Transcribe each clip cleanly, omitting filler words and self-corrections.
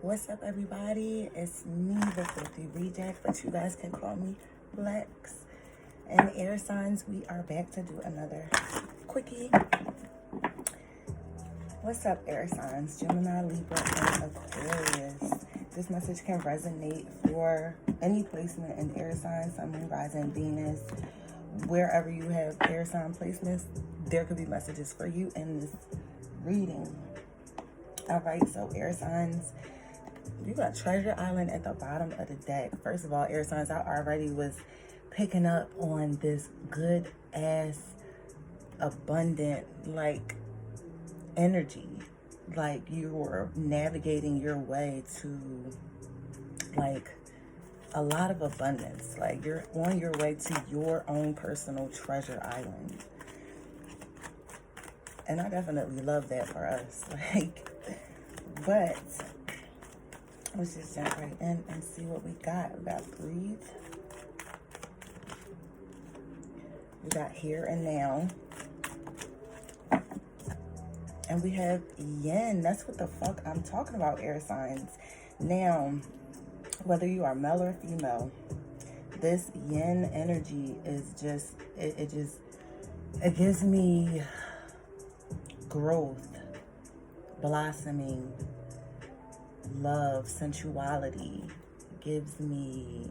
What's up, everybody? It's me, the Filthy Reject, but you guys can call me Lex. And air signs, we are back to do another quickie. What's up, air signs? Gemini, Libra, and Aquarius. This message can resonate for any placement in air signs, Sun, Moon, Rising, Venus. Wherever you have air sign placements, there could be messages for you in this reading. All right, so air signs, you got Treasure Island at the bottom of the deck. First of all, air signs, I already was picking up on this good ass, abundant, like, energy. Like, you're navigating your way to, like, a lot of abundance. Like, you're on your way to your own personal treasure island. And I definitely love that for us. Like, but let's just jump right in and see what we got. We got breathe. We got here and now. And we have yin. That's what the fuck I'm talking about, air signs. Now, whether you are male or female, this yin energy is just, it gives me growth, blossoming, love, sensuality. It gives me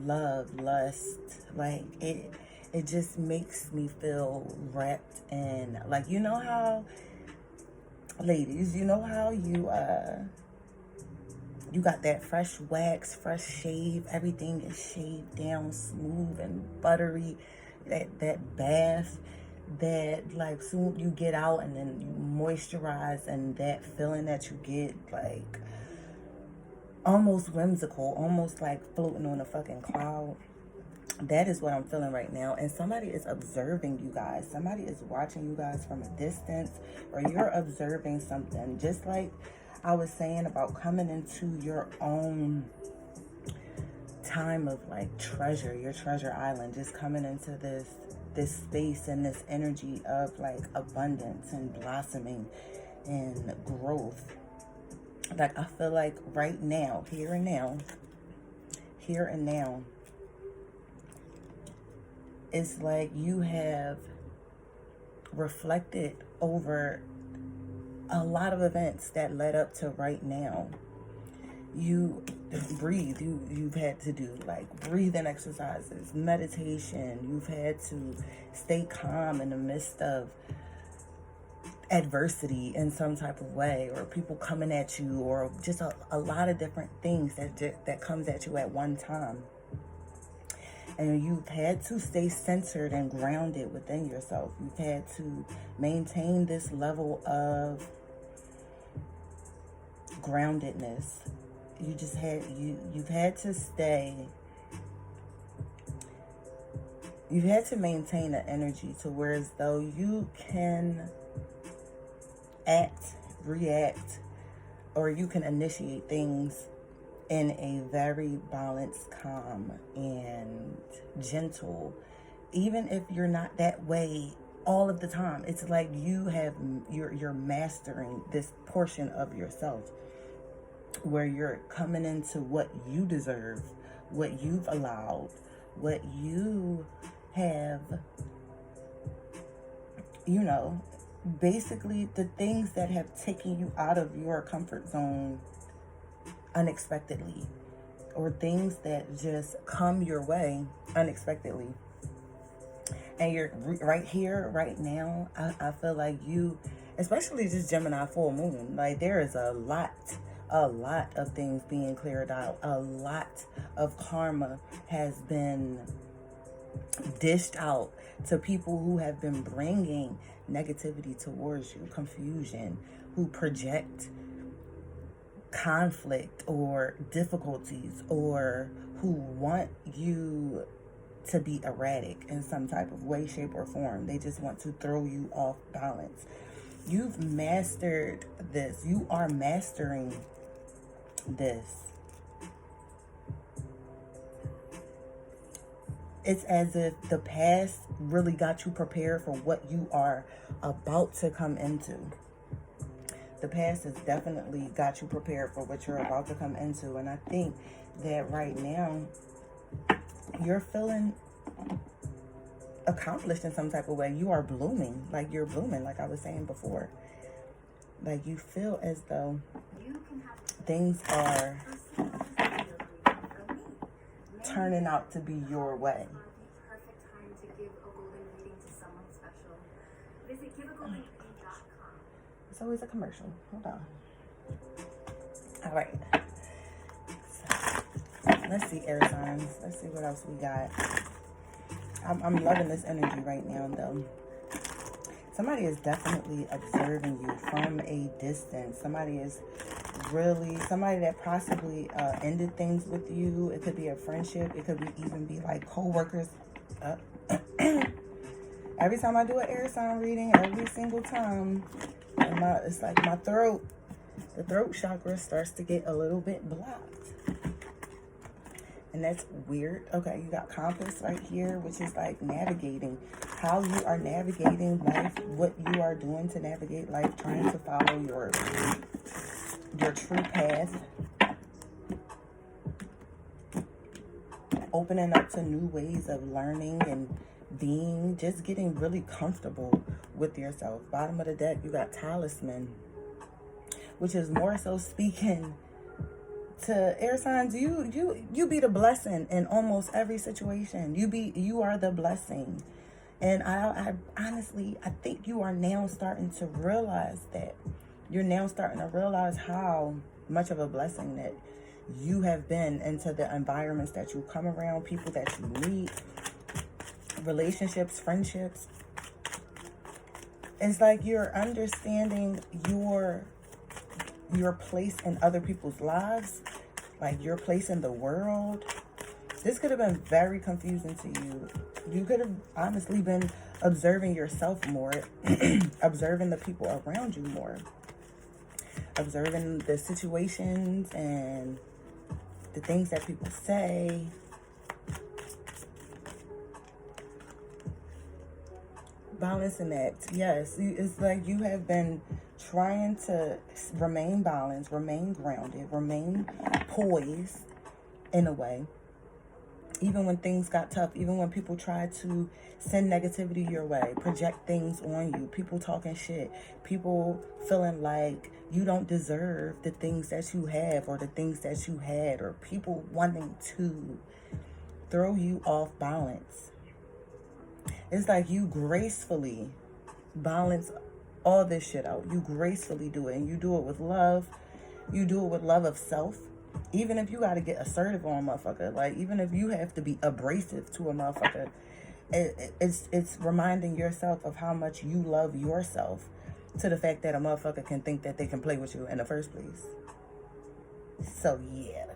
love, lust. Like, it just makes me feel wrapped in, like, you know how, ladies, you know how you got that fresh wax, fresh shave, everything is shaved down smooth and buttery, that bath, that, like, soon you get out and then you moisturize, and that feeling that you get, like, almost whimsical, almost like floating on a fucking cloud. That is what I'm feeling right now. And somebody is observing you guys. Somebody is watching you guys from a distance, or you're observing something. Just like I was saying about coming into your own time of, like, treasure, your treasure island, just coming into this space and this energy of, like, abundance and blossoming and growth. Like, I feel like right now, here and now, it's like you have reflected over a lot of events that led up to right now. You breathe. You've had to do, like, breathing exercises, meditation. You've had to stay calm in the midst of adversity in some type of way, or people coming at you, or just a lot of different things that comes at you at one time. And you've had to stay centered and grounded within yourself. You've had to maintain this level of groundedness. You've had to maintain an energy to where, as though you can act, react, or you can initiate things in a very balanced, calm, and gentle, even if you're not that way all of the time. It's like you're mastering this portion of yourself, where you're coming into what you deserve, what you've allowed, what you have, basically the things that have taken you out of your comfort zone unexpectedly, or things that just come your way unexpectedly. And you're right here, right now. I feel like you, especially this Gemini full moon, like, there is a lot of things being cleared out. A lot of karma has been dished out to people who have been bringing negativity towards you, confusion, who project conflict or difficulties, or who want you to be erratic in some type of way, shape, or form. They just want to throw you off balance. You've mastered this. You are mastering this. It's as if the past really got you prepared for what you are about to come into. The past has definitely got you prepared for what you're about to come into. And I think that right now, you're feeling accomplished in some type of way. You are blooming. Like, you're blooming, like I was saying before. Like, you feel as though things are turning out to be your way. It's always a commercial. Hold on. All right. So, let's see, air signs. Let's see what else we got. I'm loving this energy right now, though. Somebody is definitely observing you from a distance. Somebody that possibly ended things with you. It could be a friendship. It could even be like co-workers. Every time I do an air sign reading, every single time, it's like my throat, the throat chakra starts to get a little bit blocked. And that's weird. Okay, you got compass right here, which is like navigating. How you are navigating life, what you are doing to navigate life, trying to follow your true path. Opening up to new ways of learning and being, just getting really comfortable with yourself. Bottom of the deck, you got talisman, which is more so speaking to air signs. You be the blessing in almost every situation. You are the blessing. And I honestly, I think you are now starting to realize that. You're now starting to realize how much of a blessing that you have been into the environments that you come around, people that you meet, relationships, friendships. It's like you're understanding your place in other people's lives, like your place in the world. This could have been very confusing to you. You could have honestly been observing yourself more, observing the people around you more, observing the situations and the things that people say. Balancing that. Yes, it's like you have been trying to remain balanced, remain grounded, remain poised in a way. Even when things got tough, even when people tried to send negativity your way, project things on you, people talking shit, people feeling like you don't deserve the things that you have or the things that you had, or people wanting to throw you off balance. It's like you gracefully balance all this shit out. You gracefully do it, and you do it with love. You do it with love of self. Even if you got to get assertive on a motherfucker, like even if you have to be abrasive to a motherfucker, it's reminding yourself of how much you love yourself, to the fact that a motherfucker can think that they can play with you in the first place. So yeah.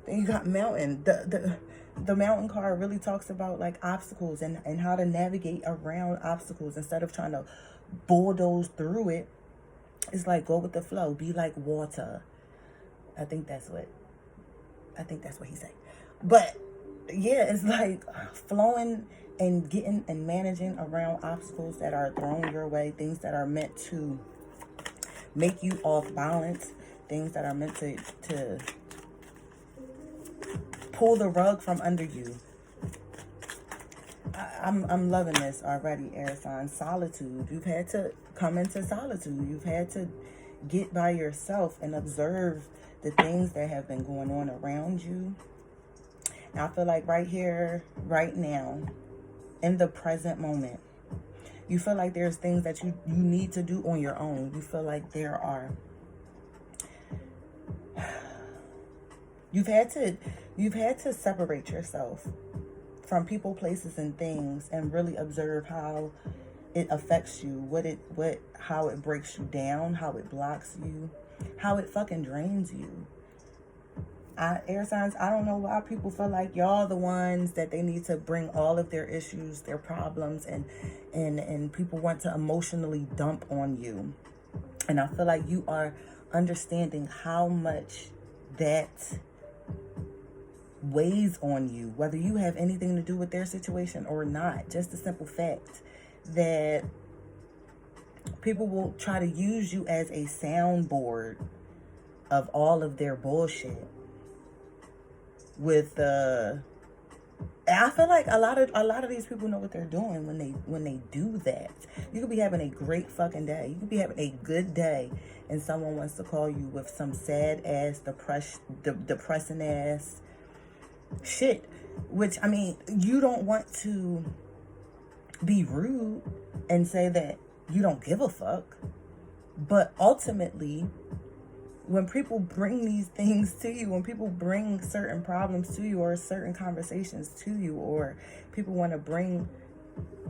Then you got mountain. The mountain card really talks about like obstacles and how to navigate around obstacles instead of trying to bulldoze through it. It's like go with the flow. Be like water. I think that's what he said. But yeah, it's like flowing and getting and managing around obstacles that are thrown your way, things that are meant to make you off balance, things that are meant to pull the rug from under you. I'm loving this already, air sign. Solitude. You've had to come into solitude. You've had to get by yourself and observe the things that have been going on around you. And I feel like right here, right now, in the present moment, you feel like there's things that you need to do on your own. You feel like there are. You've had to separate yourself from people, places, and things, and really observe how it affects you, how it breaks you down, how it blocks you, how it fucking drains you. Air signs, I don't know why people feel like y'all the ones that they need to bring all of their issues, their problems, and people want to emotionally dump on you. And I feel like you are understanding how much that weighs on you, whether you have anything to do with their situation or not. Just the simple fact that People will try to use you as a soundboard of all of their bullshit. With I feel like a lot of these people know what they're doing when they do that. You could be having a great fucking day. You could be having a good day, and someone wants to call you with some sad ass, depressing ass shit. Which, I mean, you don't want to be rude and say that you don't give a fuck, but ultimately, when people bring these things to you, when people bring certain problems to you or certain conversations to you, or people want to bring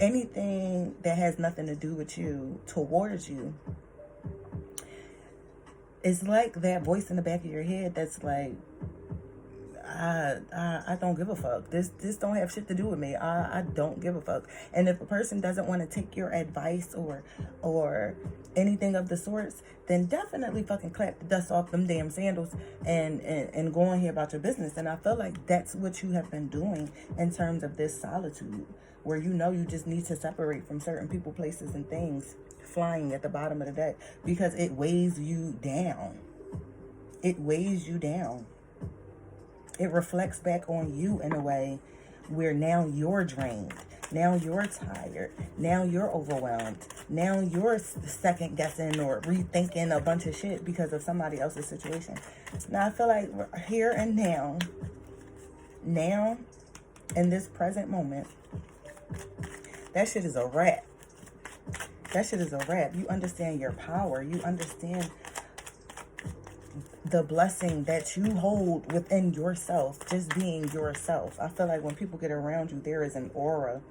anything that has nothing to do with you towards you, it's like that voice in the back of your head that's like, I don't give a fuck. This don't have shit to do with me. I don't give a fuck. And if a person doesn't want to take your advice or anything of the sorts, then definitely fucking clap the dust off them damn sandals and go on here about your business. And I feel like that's what you have been doing in terms of this solitude, where you know you just need to separate from certain people, places, and things flying at the bottom of the deck, because it weighs you down. It weighs you down. It reflects back on you in a way where now you're drained. Now you're tired. Now you're overwhelmed. Now you're second guessing or rethinking a bunch of shit because of somebody else's situation. Now I feel like here and now in this present moment, that shit is a wrap. That shit is a wrap. You understand your power. You understand the blessing that you hold within yourself, just being yourself. I feel like when people get around you, there is an aura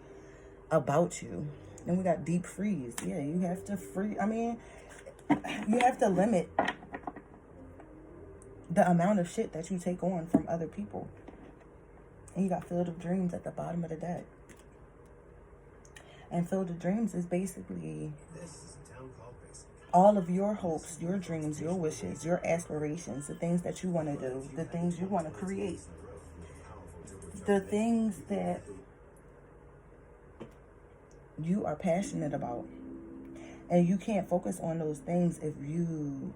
about you. And we got deep freeze. Yeah, you have to you have to limit the amount of shit that you take on from other people. And you got Field of Dreams at the bottom of the deck. And Field of Dreams is basically all of your hopes, your dreams, your wishes, your aspirations, the things that you want to do, the things you want to create, the things that you are passionate about. And you can't focus on those things if you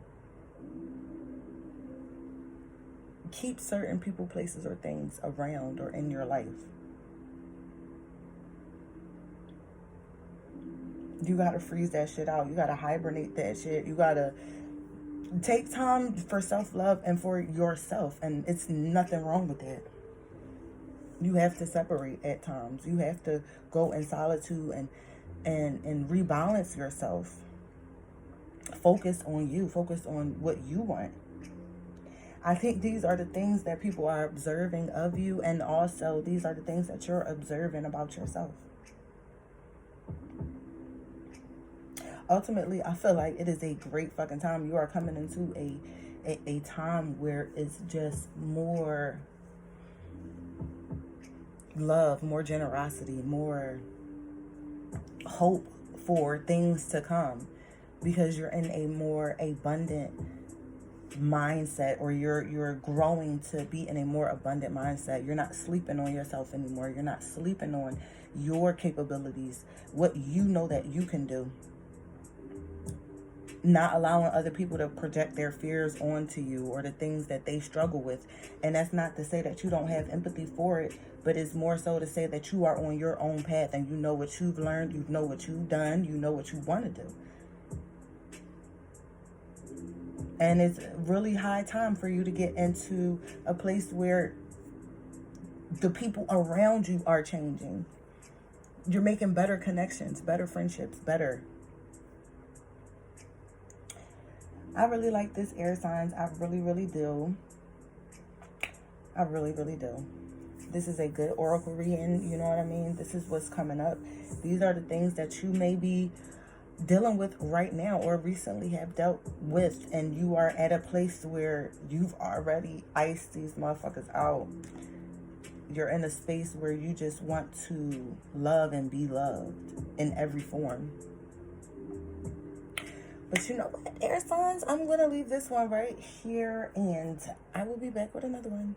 keep certain people, places, or things around or in your life. You gotta freeze that shit out. You gotta hibernate that shit. You gotta take time for self-love and for yourself. And it's nothing wrong with that. You have to separate at times. You have to go in solitude and rebalance yourself. Focus on you. Focus on what you want. I think these are the things that people are observing of you. And also, these are the things that you're observing about yourself. Ultimately, I feel like it is a great fucking time. You are coming into a time where it's just more love, more generosity, more hope for things to come, because you're in a more abundant mindset, or you're growing to be in a more abundant mindset. You're not sleeping on yourself anymore. You're not sleeping on your capabilities, what you know that you can do. Not allowing other people to project their fears onto you or the things that they struggle with. And that's not to say that you don't have empathy for it, but it's more so to say that you are on your own path and you know what you've learned, you know what you've done, you know what you want to do. And it's really high time for you to get into a place where the people around you are changing. You're making better connections, better friendships, better. I really like this, air signs. I really, really do. I really, really do. This is a good oracle reading. You know what I mean? This is what's coming up. These are the things that you may be dealing with right now or recently have dealt with. And you are at a place where you've already iced these motherfuckers out. You're in a space where you just want to love and be loved in every form. But you know what, air signs, I'm going to leave this one right here, and I will be back with another one.